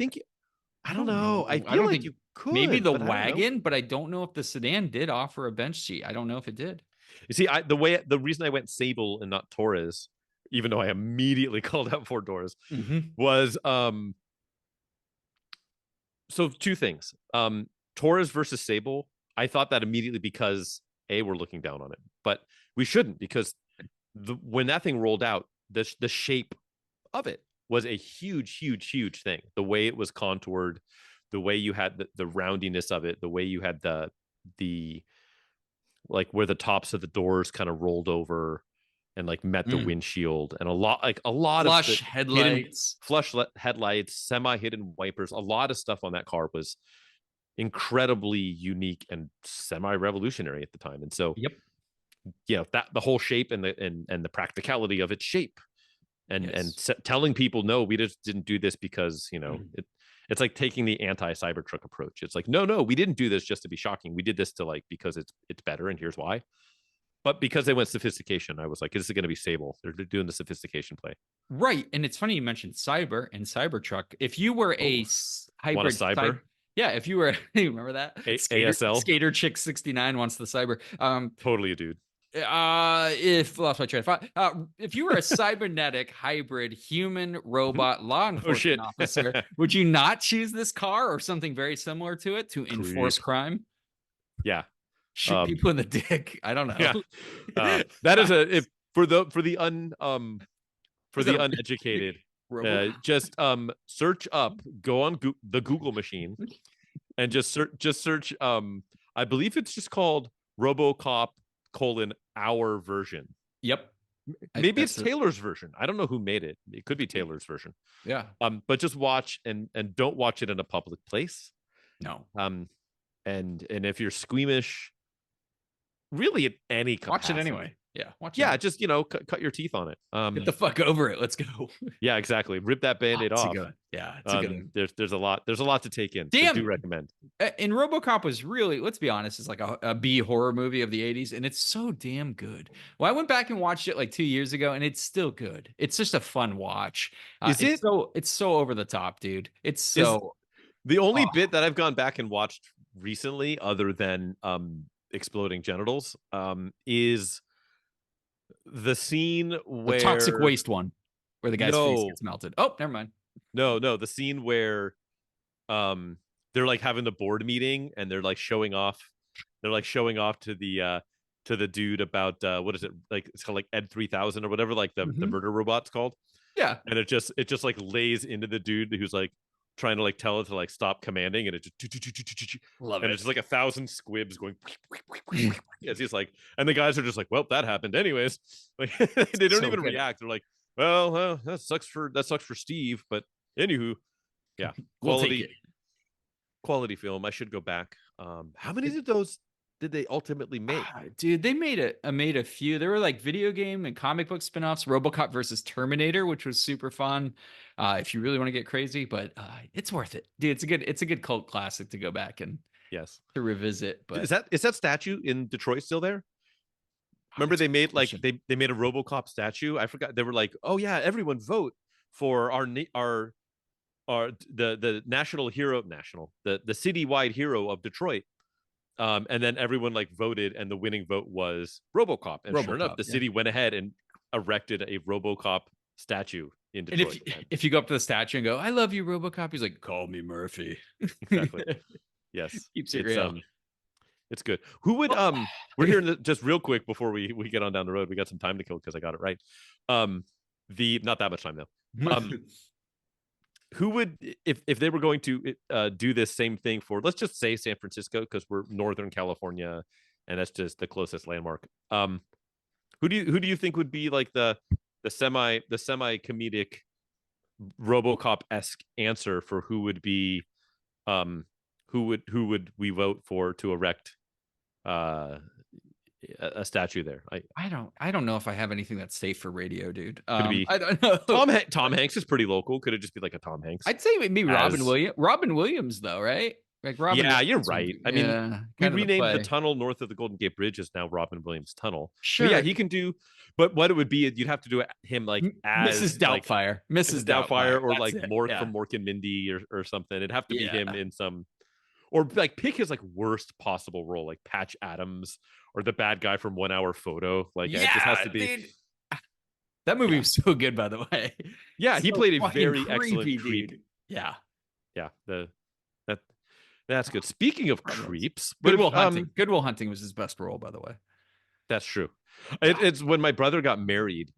I don't know. I don't like think you could. Maybe the wagon, but I don't know if the sedan did offer a bench seat. I don't know if it did. You see, the reason I went Sable and not Taurus, even though I immediately called out 4 doors, was so 2 things. Taurus versus Sable. I thought that immediately because we're looking down on it, but we shouldn't because when that thing rolled out, the shape of it was a huge thing. The way it was contoured, the way you had the roundiness of it, the way you had the like where the tops of the doors kind of rolled over and like met the windshield, and a lot flush headlights, headlights, semi-hidden wipers. A lot of stuff on that car was incredibly unique and semi-revolutionary at the time. And so, that the whole shape and the practicality of its shape, and telling people, no, we just didn't do this because it's like taking the anti-Cybertruck approach. It's like, no, we didn't do this just to be shocking. We did this to like because it's better, and here's why. But because they went sophistication, I was like, this is going to be Sable. They're doing the sophistication play. Right. And it's funny you mentioned Cyber and Cybertruck. If you were a hybrid Cyber, if you were, you remember that? ASL? Skater Chick 69 wants the Cyber. Totally a dude. If lost my train of thought. If you were a cybernetic hybrid human robot law enforcement officer, would you not choose this car or something very similar to it to enforce crime? Yeah. Shoot people in the dick. I don't know. Yeah. That is for the uneducated. Just search up, go on the Google machine, and just search. I believe it's just called RoboCop : our version. Yep. Maybe it's Taylor's version. I don't know who made it. It could be Taylor's version. Yeah. But just watch and don't watch it in a public place. No. And if you're squeamish, really at any capacity. Watch it anyway. Yeah. Watch it. Just cut your teeth on it. Get the fuck over it. Let's go. Yeah, exactly. Rip that Band-Aid off. Yeah, it's a good one. There's a lot to take in. Damn. So do recommend. And RoboCop was really, let's be honest, it's like a B horror movie of the 80s, and it's so damn good. Well, I went back and watched it like 2 years ago, and it's still good. It's just a fun watch. It's so over the top, dude. It's so the only bit that I've gone back and watched recently, other than exploding genitals, is the scene where the toxic waste one, where the guy's face gets melted. Oh, never mind. No, the scene where they're like having the board meeting and they're like showing off to the dude about what is it, like it's called like Ed 3000 or whatever, like the murder robot's called. Yeah. And it just like lays into the dude who's like trying to like tell it to like stop commanding, and it just love and it. It's just like 1,000 squibs going as he's like, and the guys are just like, well, that happened anyways. Like they don't even react. They're like, well, that sucks for Steve, but anywho, yeah, quality film. I should go back. How many of those did they ultimately make? Dude, they made a few. There were like video game and comic book spinoffs, RoboCop versus Terminator, which was super fun. If you really want to get crazy, but it's worth it, dude. It's a good cult classic to go back and to revisit. But is that statue in Detroit still there? Remember they made like they made a RoboCop statue. I forgot. They were like, oh yeah, everyone vote for the national hero, the citywide hero of Detroit. And then everyone like voted, and the winning vote was RoboCop. And sure enough, the city went ahead and erected a RoboCop statue in Detroit. And if you go up to the statue and go, "I love you, RoboCop," he's like, "Call me Murphy." Exactly. Yes. Keeps it real. It's good. Who would we're here just real quick before we get on down the road. We got some time to kill because I got it right. Not that much time though. Who would, if they were going to do this same thing for, let's just say San Francisco, because we're Northern California and that's just the closest landmark. Who do you think would be like the semi comedic RoboCop-esque answer for who would be, who would we vote for to erect a statue there. I don't know if I have anything that's safe for radio, dude. Could it be I don't know. Tom Hanks is pretty local. Could it just be like a Tom Hanks? I'd say maybe as- Robin Williams though, right? Like Robin. Yeah, you're Williams would right. be- I mean, yeah, we kind of renamed the play. tunnel north of the Golden Gate Bridge is now Robin Williams Tunnel. Sure. But yeah, he can do. But what it would be, you'd have to do him like as Mrs. like Doubtfire, Mrs. Doubtfire, or That's like it. Mork Yeah. from Mork and Mindy, or something. It'd have to be him Yeah. in some, or like pick his like worst possible role, like Patch Adams or the bad guy from 1 Hour Photo. Like it just has to be. Dude. That movie was so good, by the way. Yeah, he So played a fucking very creepy, excellent creep. dude. Yeah. Yeah, that's good. Speaking of Criminals. creeps, Good Will but, Hunting. Good Will Hunting was his best role, by the way. that's true. It's when my brother got married.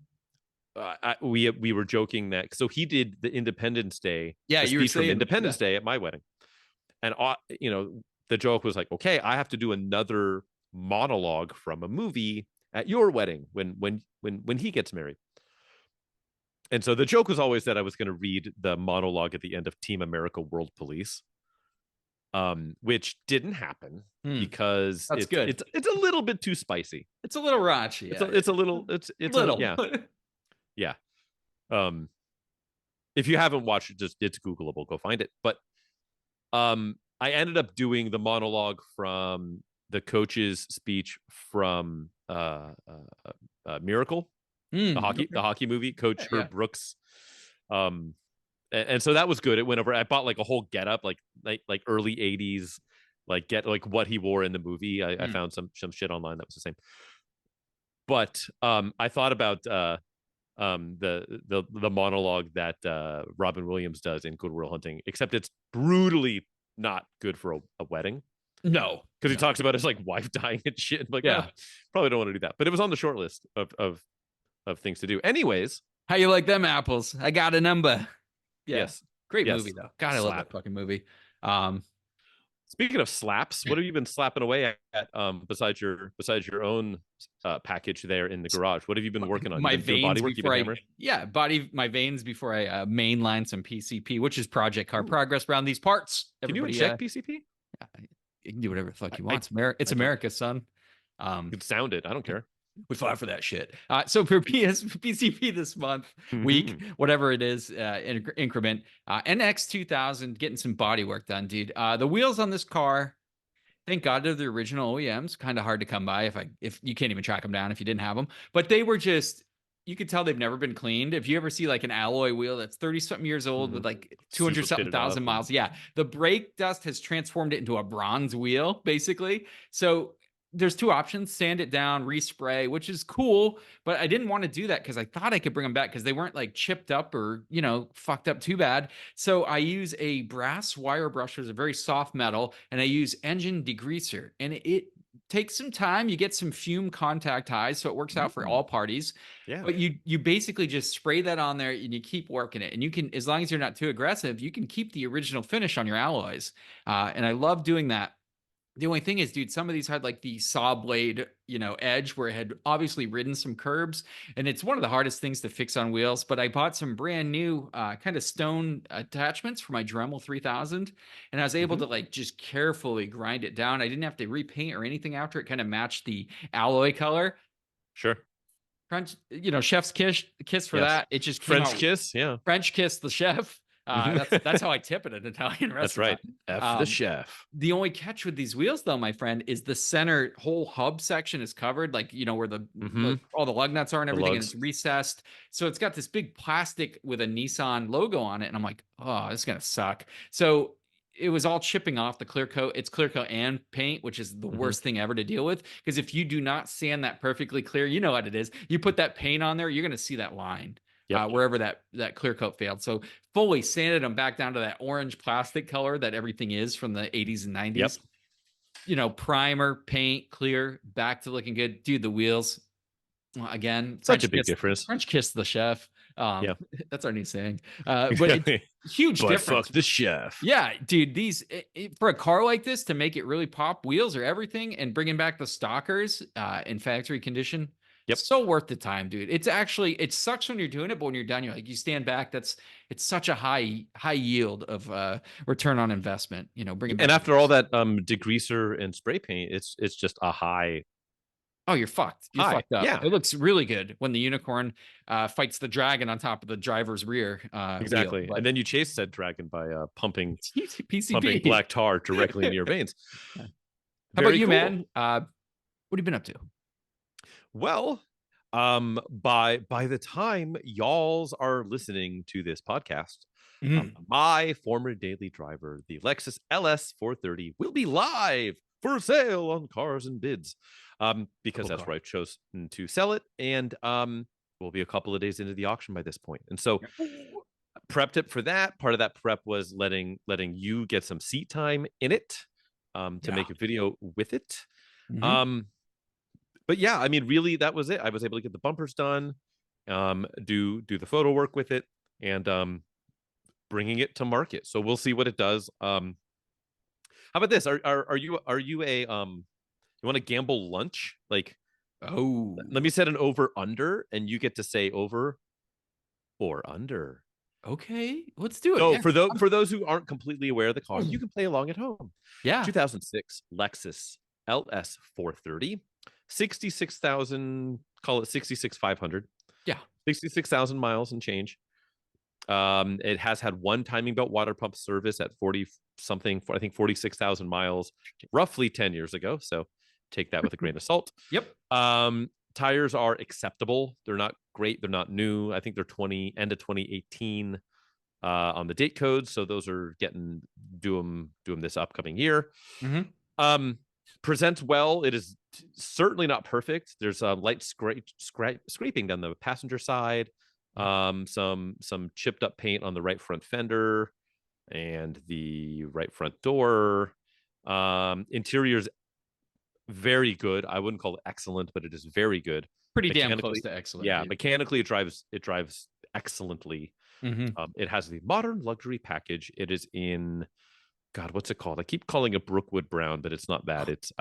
We were joking that so he did the Independence Day, Yeah, the you were speech from saying Independence that. Day at my wedding, and the joke was like, okay, I have to do another monologue from a movie at your wedding when he gets married. And so the joke was always that I was going to read the monologue at the end of Team America World Police, which didn't happen because That's good. It's a little bit too spicy. It's a little raunchy. It's a little. It's little. Yeah. If you haven't watched it, it's Googleable. Go find it. But I ended up doing the monologue from the coach's speech from Miracle, the hockey movie, Coach Herb Brooks. And so that was good. It went over. I bought like a whole getup, like early 80s, like what he wore in the movie. I found some shit online that was the same. But I thought about the monologue that Robin Williams does in Good Will Hunting, except it's brutally not good for a wedding. No, because he talks about his like wife dying and shit. I'm like, yeah, probably don't want to do that. But it was on the short list of things to do. Anyways, how you like them apples? I got a number. Yeah. Yes, great movie though. God, I love that fucking movie. Speaking of slaps, what have you been slapping away at besides your own package there in the garage? What have you been working on? My veins before I mainline some PCP, which is Project Car Progress around these parts. Everybody, can you check PCP? You can do whatever the fuck you want. It's America, son. You can sound it. I don't care. We fought for that shit. So for PCP this month, week, whatever it is, increment, NX 2000, getting some body work done, dude. The wheels on this car, thank God they're the original OEMs. Kind of hard to come by if you can't even track them down if you didn't have them. But they were just, you could tell they've never been cleaned. If you ever see like an alloy wheel that's 30-something years old with like 200-something thousand miles, yeah, the brake dust has transformed it into a bronze wheel, basically. So there's two options: sand it down, respray, which is cool, but I didn't want to do that because I thought I could bring them back because they weren't like chipped up or, fucked up too bad. So I use a brass wire brush, which is a very soft metal, and I use engine degreaser, and it takes some time. You get some fume contact highs, so it works out for all parties. Yeah. But you basically just spray that on there and you keep working it. And you can, as long as you're not too aggressive, you can keep the original finish on your alloys. And I love doing that. The only thing is, dude, some of these had like the saw blade, edge where it had obviously ridden some curbs. And it's one of the hardest things to fix on wheels. But I bought some brand new kind of stone attachments for my Dremel 3000. And I was able to like just carefully grind it down. I didn't have to repaint or anything after. It kind of matched the alloy color. Sure. French, chef's kiss for that. It just French kiss. Yeah. French kiss the chef. That's how I tip at an Italian restaurant. That's right. F the chef. The only catch with these wheels, though, my friend, is the center whole hub section is covered, like where all the lug nuts are and everything, and it's recessed. So it's got this big plastic with a Nissan logo on it, and I'm like, oh, this is gonna suck. So it was all chipping off the clear coat. It's clear coat and paint, which is the worst thing ever to deal with. Because if you do not sand that perfectly clear, you know what it is. You put that paint on there, you're gonna see that line. Wherever that clear coat failed. So fully sanded them back down to that orange plastic color that everything is from the 80s and 90s. Primer, paint, clear, back to looking good. Dude, the wheels, again, such a big difference. French kiss the chef. That's our new saying. But it's huge difference. Fuck the chef. Yeah, dude, these for a car like this to make it really pop, wheels are everything, and bringing back the stalkers in factory condition. Yep. So worth the time, dude. It's actually, it sucks when you're doing it, but when you're done, you're like, you stand back. It's such a high yield of return on investment. Bring it back. And after all that degreaser and spray paint, it's just a high. Oh, you're fucked. You're fucked up. Yeah, It looks really good when the unicorn fights the dragon on top of the driver's rear exactly. wheel. And then you chase said dragon by pumping PCP. black tar directly into your veins. How Very about you, cool. man? What have you been up to? Well, by the time y'alls are listening to this podcast, my former daily driver, the Lexus LS 430, will be live for sale on Cars and Bids. Because Cool that's car. where I've chosen to sell it, and we'll be a couple of days into the auction by this point. And so prepped it for that. Part of that prep was letting you get some seat time in it, to make a video with it. But yeah, I mean, really, that was it. I was able to get the bumpers done, do the photo work with it, and bringing it to market. So we'll see what it does. How about this? Are you a you want to gamble lunch? Like, Oh, let me set an over under, and you get to say over or under. okay. Let's do it. So Yeah. for those who aren't completely aware of the car, you can play along at home. Yeah. 2006 Lexus LS 430, 66,000, call it 66,500. Yeah. 66,000 miles and change. It has had one timing belt water pump service at 40 something, I think 46,000 miles, roughly 10 years ago. So take that with a grain of salt. Yep. Tires are acceptable. They're not great. They're not new. I think they're end of 2018 on the date code. So those are do them this upcoming year. Presents well. It is certainly not perfect. There's a light scraping down the passenger side. Some chipped up paint on the right front fender and the right front door. Interior's very good. I wouldn't call it excellent, but it is very good. Pretty damn close to excellent. Yeah, mechanically it drives excellently. It has the modern luxury package. It is in, God, what's it called? I keep calling it Brookwood brown, but it's not that. It's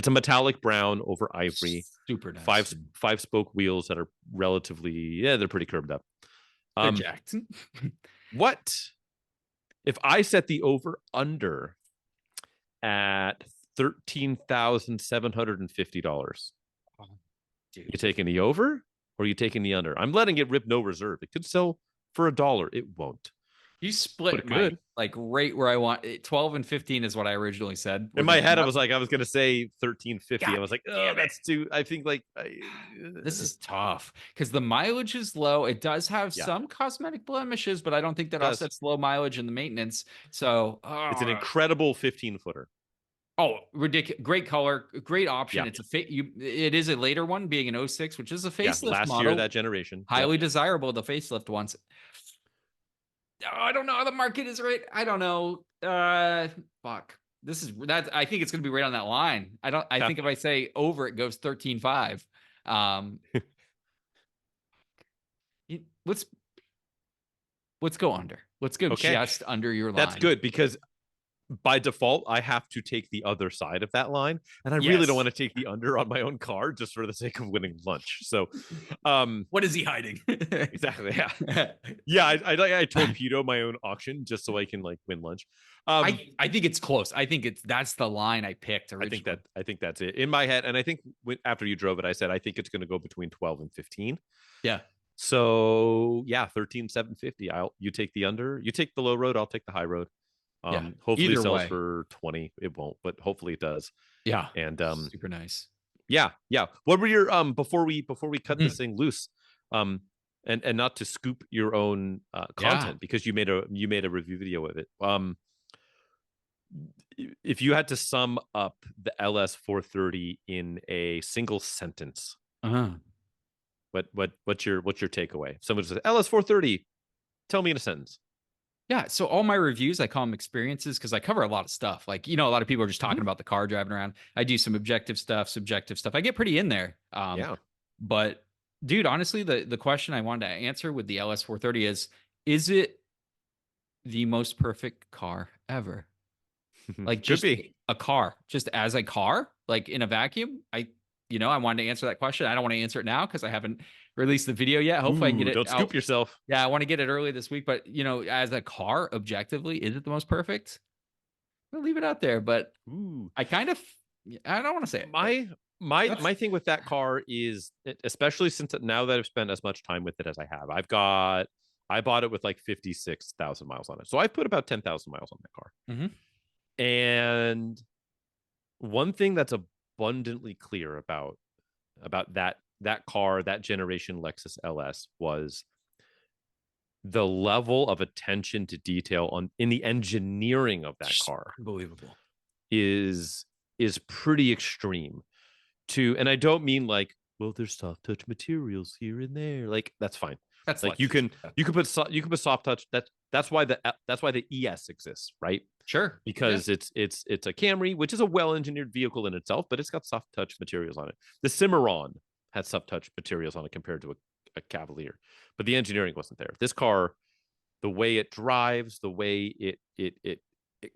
a metallic brown over ivory. Super nice. Five spoke wheels that are relatively, they're pretty curved up. They're jacked. What if I set the over under at $13,750? Dude. You taking the over or are you taking the under? I'm letting it rip no reserve. It could sell for $1. It won't. You split my, like right where I want it. 12 and 15 is what I originally said. In my head, I was going to say 1350. God, I was like, oh, that's too, I think this is tough because the mileage is low. It does have some cosmetic blemishes, but I don't think that offsets low mileage in the maintenance. So it's an incredible 15-footer. Oh, ridiculous. Great color, great option. It's it is a later one, being an 06, which is a facelift last model. year, that generation. Highly desirable, the facelift ones. I don't know how the market is right. I don't know. Fuck. This is that. I think it's going to be right on that line. I think if I say over, it goes 13.5. Let's go under. Let's go just under your line. That's good because by default, I have to take the other side of that line, and I really don't want to take the under on my own car just for the sake of winning lunch. So, what is he hiding? Exactly. Yeah. I torpedo my own auction just so I can win lunch. I think it's close. I think that's the line I picked originally. I think that's it in my head, and I think after you drove it, I said I think it's going to go between 12 and 15. Yeah. So 13,750. You take the under. You take the low road. I'll take the high road. Hopefully it sells for 20. It won't, but hopefully it does. Yeah. And super nice. Yeah. What were your before we cut this thing loose, and not to scoop your own content because you made a review video of it. If you had to sum up the LS 430 in a single sentence, what's your takeaway? Someone says LS 430, tell me in a sentence. Yeah, so all my reviews, I call them experiences because I cover a lot of stuff. Like, a lot of people are just talking about the car driving around. I do some objective stuff, subjective stuff. I get pretty in there. But dude, honestly, the question I wanted to answer with the LS 430 is it the most perfect car ever? Like, just a car, just as a car, like in a vacuum? I I wanted to answer that question. I don't want to answer it now because I haven't released the video yet. Hopefully I can get it Don't scoop out. yourself. Yeah, I want to get it early this week. But, as a car, objectively, is it the most perfect? We'll leave it out there. But I don't want to say it. My thing with that car is, especially since now that I've spent as much time with it as I have, I bought it with like 56,000 miles on it. So I put about 10,000 miles on that car. Mm-hmm. And one thing that's abundantly clear about that car, that generation Lexus LS, was the level of attention to detail in the engineering of that car. Unbelievable. Is pretty extreme. And I don't mean like, well, there's soft touch materials here and there. Like, that's fine. That's like Lexus. you can put soft touch. That's why the ES exists, right? Sure. Because it's a Camry, which is a well-engineered vehicle in itself, but it's got soft touch materials on it. The Cimarron had soft touch materials on it compared to a Cavalier, but the engineering wasn't there. This car, the way it drives, the way it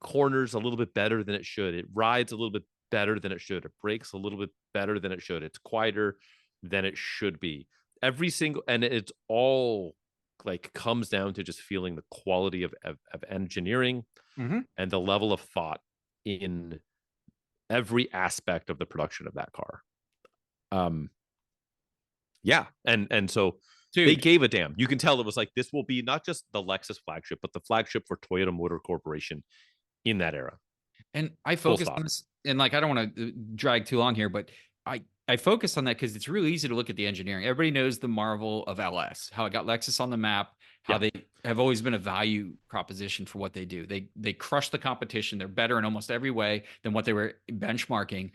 corners a little bit better than it should, it rides a little bit better than it should, it brakes a little bit better than it should, it's quieter than it should be. And it's all like comes down to just feeling the quality of engineering and the level of thought in every aspect of the production of that car. And so they gave a damn. You can tell it was like, this will be not just the Lexus flagship, but the flagship for Toyota Motor Corporation in that era. And I focus on this, and like, I don't want to drag too long here, but I focus on that because it's really easy to look at the engineering. Everybody knows the marvel of LS, how it got Lexus on the map, how they have always been a value proposition for what they do. They crush the competition. They're better in almost every way than what they were benchmarking.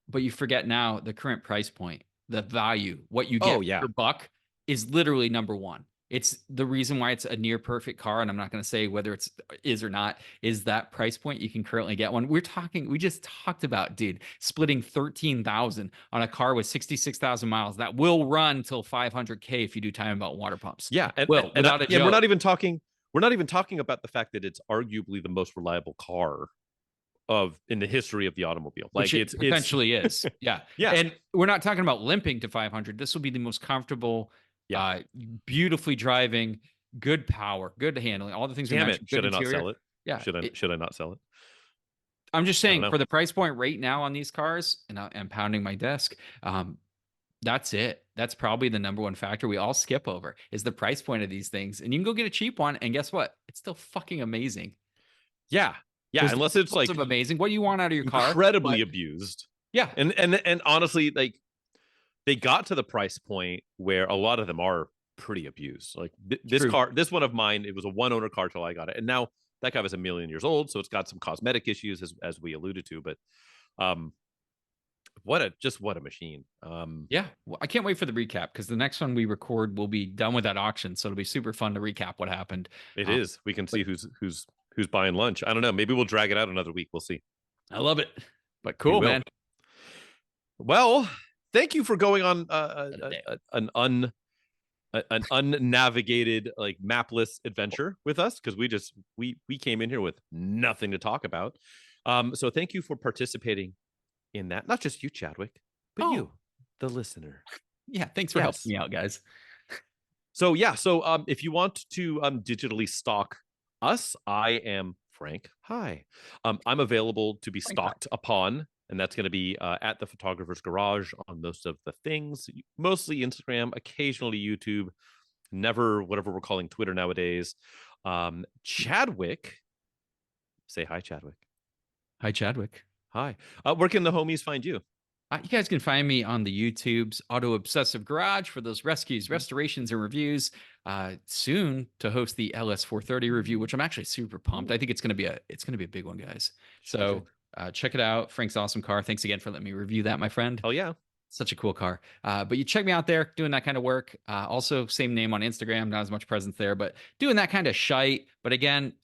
But you forget now the current price point, the value, what you get per buck is literally number one. It's the reason why it's a near perfect car. And I'm not going to say whether it is or not, is that price point. You can currently get one. We just talked about, dude, splitting 13,000 on a car with 66,000 miles that will run till 500K if you do time belt water pumps. Yeah. And we're not even talking about the fact that it's arguably the most reliable car in the history of the automobile. Like, it potentially is. Yeah. Yeah. And we're not talking about limping to 500. This will be the most comfortable, beautifully driving, good power, good handling, all the things. Damn it! Should I not sell it? Yeah. Should I not sell it? I'm just saying, for the price point right now on these cars, and I'm pounding my desk. That's it. That's probably the number one factor we all skip over is the price point of these things. And you can go get a cheap one, and guess what? It's still fucking amazing. Yeah. Yeah. Unless it's like amazing. What do you want out of your car? Incredibly abused. Yeah. And honestly, like, they got to the price point where a lot of them are pretty abused. Like this car, this one of mine, it was a one owner car till I got it. And now that guy was 1 million years old. So it's got some cosmetic issues as we alluded to, but, what a machine. Yeah. Well, I can't wait for the recap because the next one we record will be done with that auction. So it'll be super fun to recap what happened. It is. We can see who's buying lunch. I don't know. Maybe we'll drag it out another week. We'll see. I love it. But cool, man. Well, thank you for going on an unnavigated, like, mapless adventure with us, because we came in here with nothing to talk about. So thank you for participating in that. Not just you, Chadwick, but you, the listener. Yeah, thanks for helping me out, guys. So if you want to digitally stalk us, I am Frank. Hi. I'm available to be stalked upon. And that's going to be at the Photographer's Garage on most of the things, mostly Instagram, occasionally YouTube, never whatever we're calling Twitter nowadays. Chadwick, say hi, Chadwick. Hi, Chadwick. Hi. Where can the homies find you? You guys can find me on the YouTube's Auto Obsessive Garage for those rescues, restorations, and reviews. Soon to host the LS430 review, which I'm actually super pumped. I think it's going to be a big one, guys. So. Check it out. Frank's awesome car. Thanks again for letting me review that, my friend. Oh, yeah. Such a cool car. But you check me out there doing that kind of work. Also, same name on Instagram. Not as much presence there, but doing that kind of shite. But again,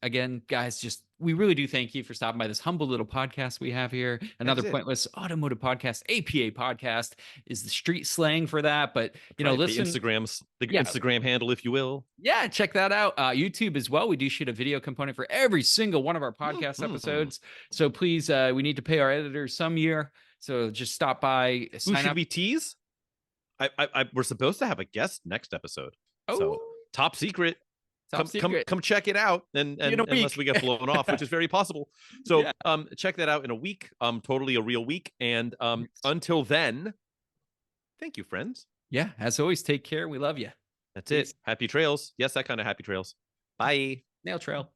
guys, we really do thank you for stopping by this humble little podcast we have here. Another Pointless Automotive podcast. APA podcast is the street slang for that. But, listen. The Instagram handle, if you will. Yeah, check that out. YouTube as well. We do shoot a video component for every single one of our podcast episodes. So please, we need to pay our editors some year. So just stop by. Who should we tease? We're supposed to have a guest next episode. So top secret. Come check it out, and unless we get blown off, which is very possible. So check that out in a week. Totally a real week. And until then, thank you, friends. Yeah, as always, take care. We love you. That's it. Happy trails. Yes, that kind of happy trails. Bye. Nail trail.